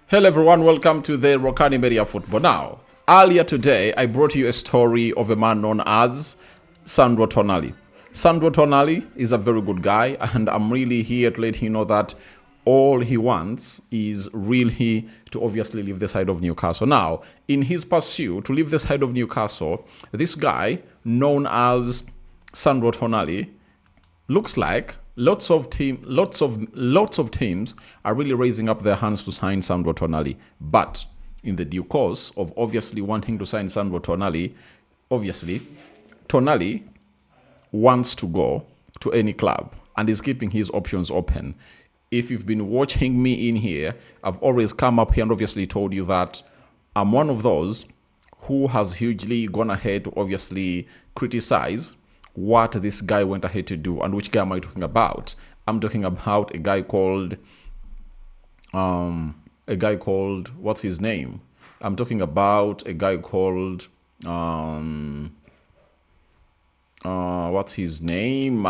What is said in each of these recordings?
Hello everyone, welcome to the Rokani Media Football. Now, earlier today, I brought you a story of a man known as Sandro Tonali. Sandro Tonali is a very good guy, and I'm really here to let you know that all he wants is really to obviously leave the side of Newcastle. Now, in his pursuit to leave the side of Newcastle, this guy known as Sandro Tonali looks like lots of teams are really raising up their hands to sign Sandro Tonali. But in the due course of obviously wanting to sign Sandro Tonali, obviously Tonali wants to go to any club and is keeping his options open. If you've been watching me in here, I've always come up here and obviously told you that I'm one of those who has hugely gone ahead to obviously criticize what this guy went ahead to do. And which guy am I talking about? I'm talking about a guy called what's his name? I'm talking about a guy called what's his name?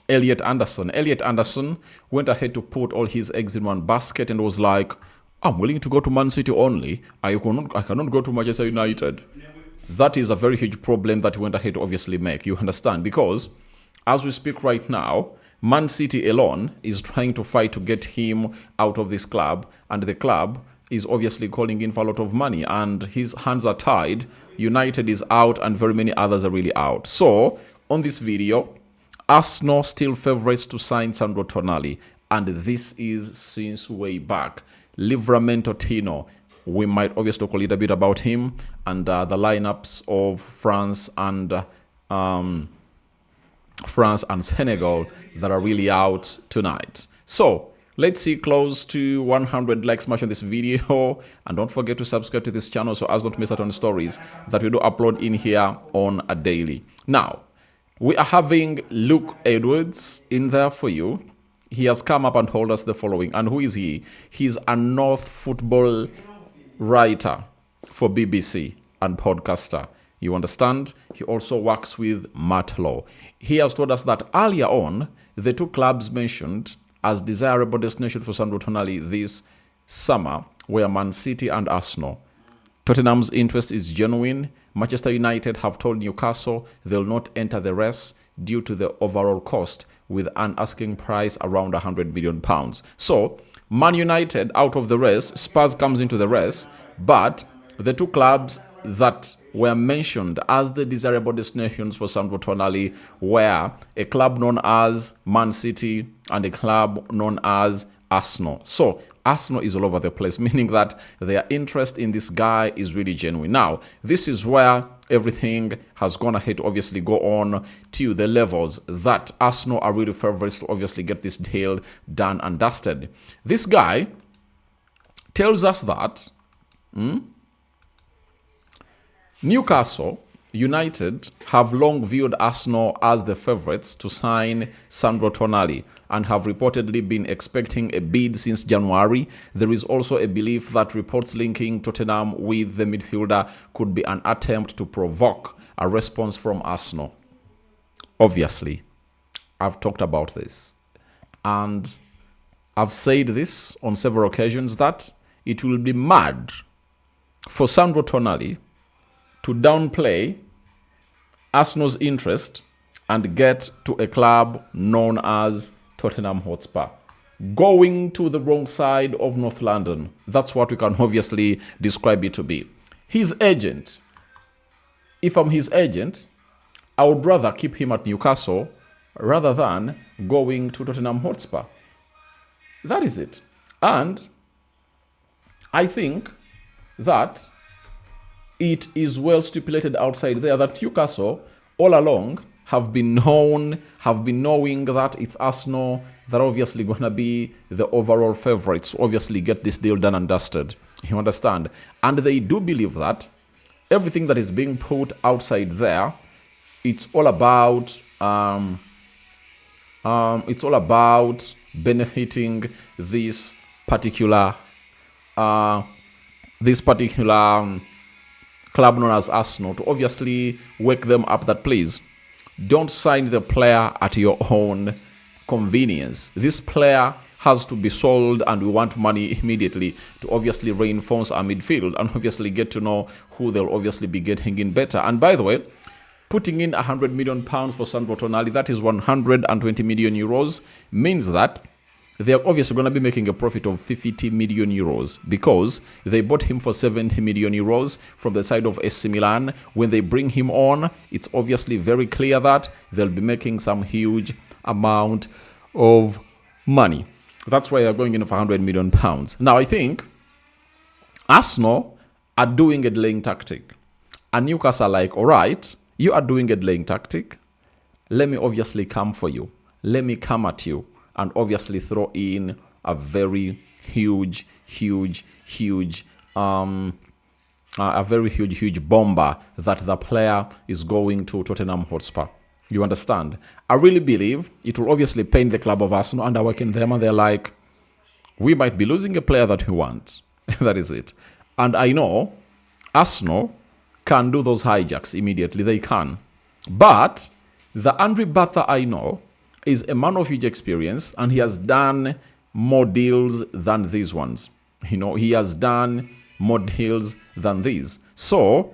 Elliot Anderson. Elliot Anderson went ahead to put all his eggs in one basket and was like, I'm willing to go to Man City only. I cannot go to Manchester United. That is a very huge problem that he went ahead to obviously make. You understand? Because as we speak right now, Man City alone is trying to fight to get him out of this club, and the club is obviously calling in for a lot of money, and his hands are tied. United is out, and very many others are really out. So on this video, Arsenal still favourites to sign Sandro Tonali, and this is since way back. Livramento Tino. We might obviously talk a little bit about him and the lineups of France and Senegal that are really out tonight. So let's see close to 100 likes much on this video, and don't forget to subscribe to this channel so as not to miss out on stories that we do upload in here on a daily. Now we are having Luke Edwards in there for you. He has come up and told us the following. And who is he? He's a North football writer for BBC and podcaster. You understand? He also works with Matt Law. He has told us that earlier on, the two clubs mentioned as desirable destinations for Sandro Tonali this summer were Man City and Arsenal. Tottenham's interest is genuine. Manchester United have told Newcastle they'll not enter the race due to the overall cost, with an asking price around £100 million. So Man United out of the race, Spurs comes into the race, but the two clubs that were mentioned as the desirable destinations for Sandro Tonali were a club known as Man City and a club known as Arsenal. So Arsenal is all over the place, meaning that their interest in this guy is really genuine. Now, this is where everything has gone ahead to obviously go on to the levels that Arsenal are really favourites to obviously get this deal done and dusted. This guy tells us that Newcastle United have long viewed Arsenal as the favourites to sign Sandro Tonali and have reportedly been expecting a bid since January. There is also a belief that reports linking Tottenham with the midfielder could be an attempt to provoke a response from Arsenal. Obviously, I've talked about this, and I've said this on several occasions that it will be mad for Sandro Tonali to downplay Arsenal's interest and get to a club known as Tottenham Hotspur. Going to the wrong side of North London. That's what we can obviously describe it to be. His agent, if I'm his agent, I would rather keep him at Newcastle rather than going to Tottenham Hotspur. That is it. And I think that it is well stipulated outside there that Newcastle all along have been knowing that it's Arsenal that are obviously going to be the overall favourites to obviously get this deal done and dusted. You understand? And they do believe that everything that is being put outside there, it's all about benefiting this particular club known as Arsenal, to obviously wake them up that please don't sign the player at your own convenience. This player has to be sold, and we want money immediately to obviously reinforce our midfield and obviously get to know who they'll obviously be getting in better. And by the way, putting in £100 million for Sandro Tonali, that is 120 million euros, means that they're obviously going to be making a profit of 50 million euros because they bought him for 70 million euros from the side of AC Milan. When they bring him on, it's obviously very clear that they'll be making some huge amount of money. That's why they're going in for £100 million. Now, I think Arsenal are doing a delaying tactic. And Newcastle are like, all right, you are doing a delaying tactic. Let me obviously come for you. Let me come at you and obviously throw in a very huge bomber that the player is going to Tottenham Hotspur. You understand? I really believe it will obviously pain the club of Arsenal and awaken them, and they're like, we might be losing a player that we want. That is it. And I know Arsenal can do those hijacks immediately. They can. But the Andre Batha I know is a man of huge experience, and he has done more deals than these ones. You know, he has done more deals than these. So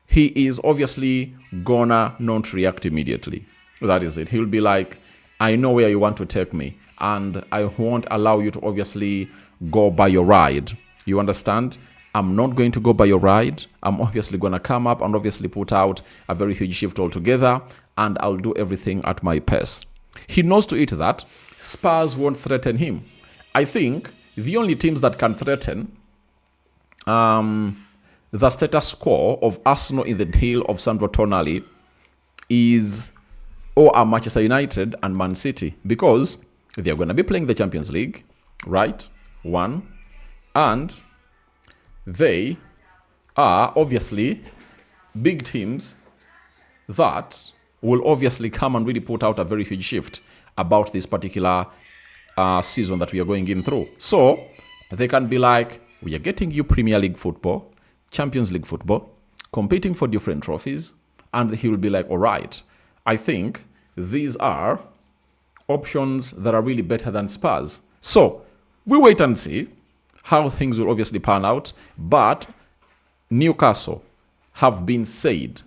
he is obviously gonna not react immediately. That is it. He'll be like, I know where you want to take me, and I won't allow you to obviously go by your ride. You understand? I'm not going to go by your ride. I'm obviously going to come up and obviously put out a very huge shift altogether, and I'll do everything at my pace. He knows to it that Spurs won't threaten him. I think the only teams that can threaten the status quo of Arsenal in the deal of Sandro Tonali are Manchester United and Man City, because they're going to be playing the Champions League, right? One. And they are obviously big teams that will obviously come and really put out a very huge shift about this particular season that we are going in through. So they can be like, we are getting you Premier League football, Champions League football, competing for different trophies. And he will be like, all right, I think these are options that are really better than Spurs. So we wait and see how things will obviously pan out. But Newcastle have said,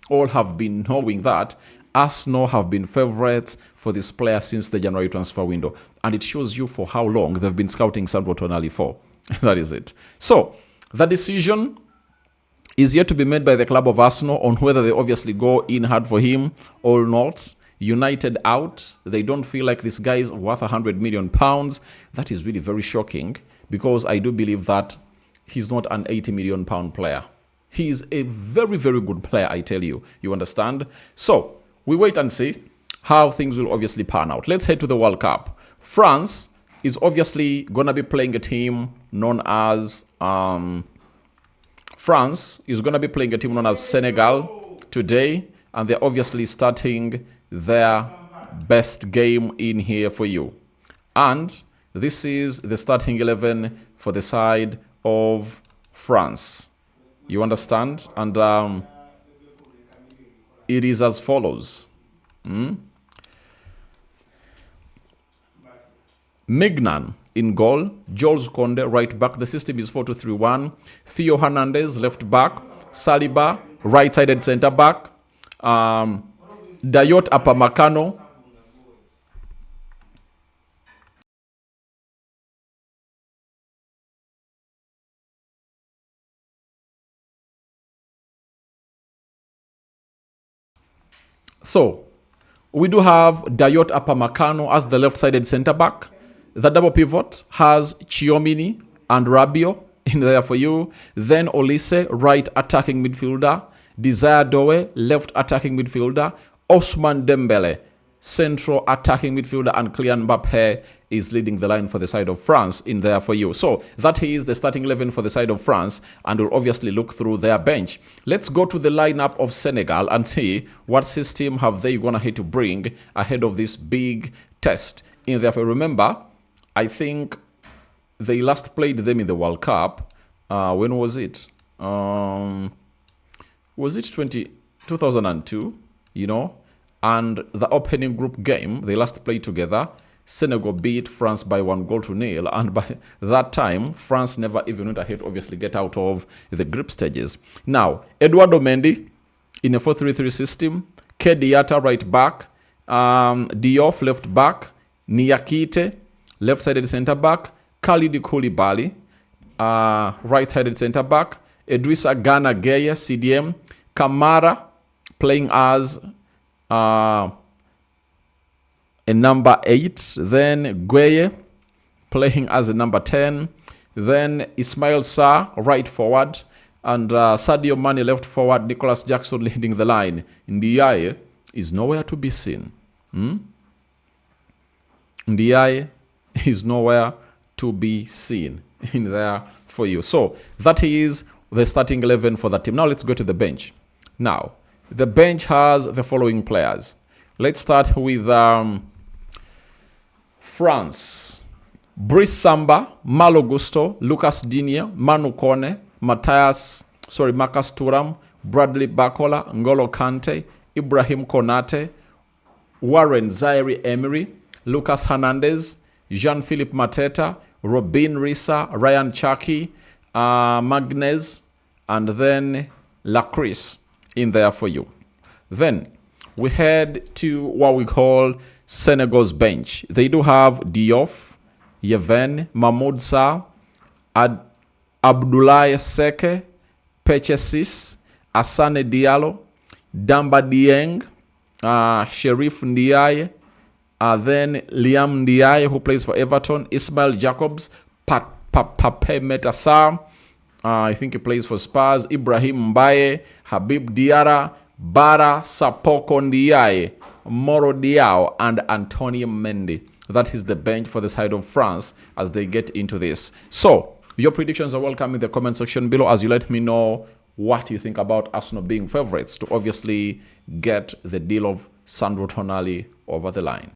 all have been knowing that Arsenal have been favourites for this player since the January transfer window. And it shows you for how long they've been scouting Sandro Tonali for. That is it. So the decision is yet to be made by the club of Arsenal on whether they obviously go in hard for him or not. United out. They don't feel like this guy is worth £100 million. That is really very shocking, because I do believe that he's not an £80 million player. He is a very, very good player, I tell you. You understand? So we wait and see how things will obviously pan out. Let's head to the World Cup. France is obviously going to be playing a team known as Senegal today, and they're obviously starting their best game in here for you. And this is the starting 11 for the side of France. You understand? And it is as follows. Mignan in goal, Jules Koundé right back. The system is 4-2-3-1. Theo Hernandez left back. Saliba right-sided centre back. Dayot Upamecano So we do have Dayot Upamecano as the left-sided centre back. The double pivot has Tchouaméni and Rabiot in there for you. Then Olise, right attacking midfielder. Desire Doe, left attacking midfielder. Ousmane Dembele, central attacking midfielder. And Kylian Mbappé is leading the line for the side of France in there for you. So that is the starting 11 for the side of France, and we'll obviously look through their bench. Let's go to the lineup of Senegal and see what system have they gonna have to bring ahead of this big test in there. Remember, I think they last played them in the World Cup. When was it? Was it 2002? You know, and the opening group game they last played together. Senegal beat France by 1-0, and by that time, France never even went ahead to obviously get out of the group stages. Now, Eduardo Mendy in a 4-3-3 system, Kediata right back, Diouf left back, Niakite left-sided centre back, Khalid Koulibaly right-sided centre back, Idrissa Gana Gueye CDM, Kamara playing as a number 8, then Gueye playing as a number 10, then Ismail Sarr right forward, and Sadio Mane left forward, Nicholas Jackson leading the line. Ndiaye is nowhere to be seen. Ndiaye is nowhere to be seen in there for you. So that is the starting 11 for the team. Now let's go to the bench. Now, the bench has the following players. Let's start with France. Brice Samba, Malo Gusto, Lucas Digne, Manu Kone, Marcus Thuram, Bradley Bakola, N'Golo Kante, Ibrahim Konate, Warren Zaïre-Emery, Lucas Hernandez, Jean-Philippe Mateta, Robin Rissa, Ryan Chaki, Magnez, and then Lacris in there for you. Then we head to what we call Senegal's bench. They do have Diouf, Yevene, Mahmoud Sarr, Abdoulaye Seke, Pechesis, Asane Diallo, Damba Dieng, Sherif Ndiaye, then Liam Ndiaye, who plays for Everton, Ismail Jacobs, Pape Metassar, I think he plays for Spurs, Ibrahim Mbaye, Habib Diarra, Bara Sapoko Ndiaye, Moro Diao, and Antonio Mendy. That is the bench for the side of France as they get into this. So, your predictions are welcome in the comment section below as you let me know what you think about Arsenal being favorites to obviously get the deal of Sandro Tonali over the line.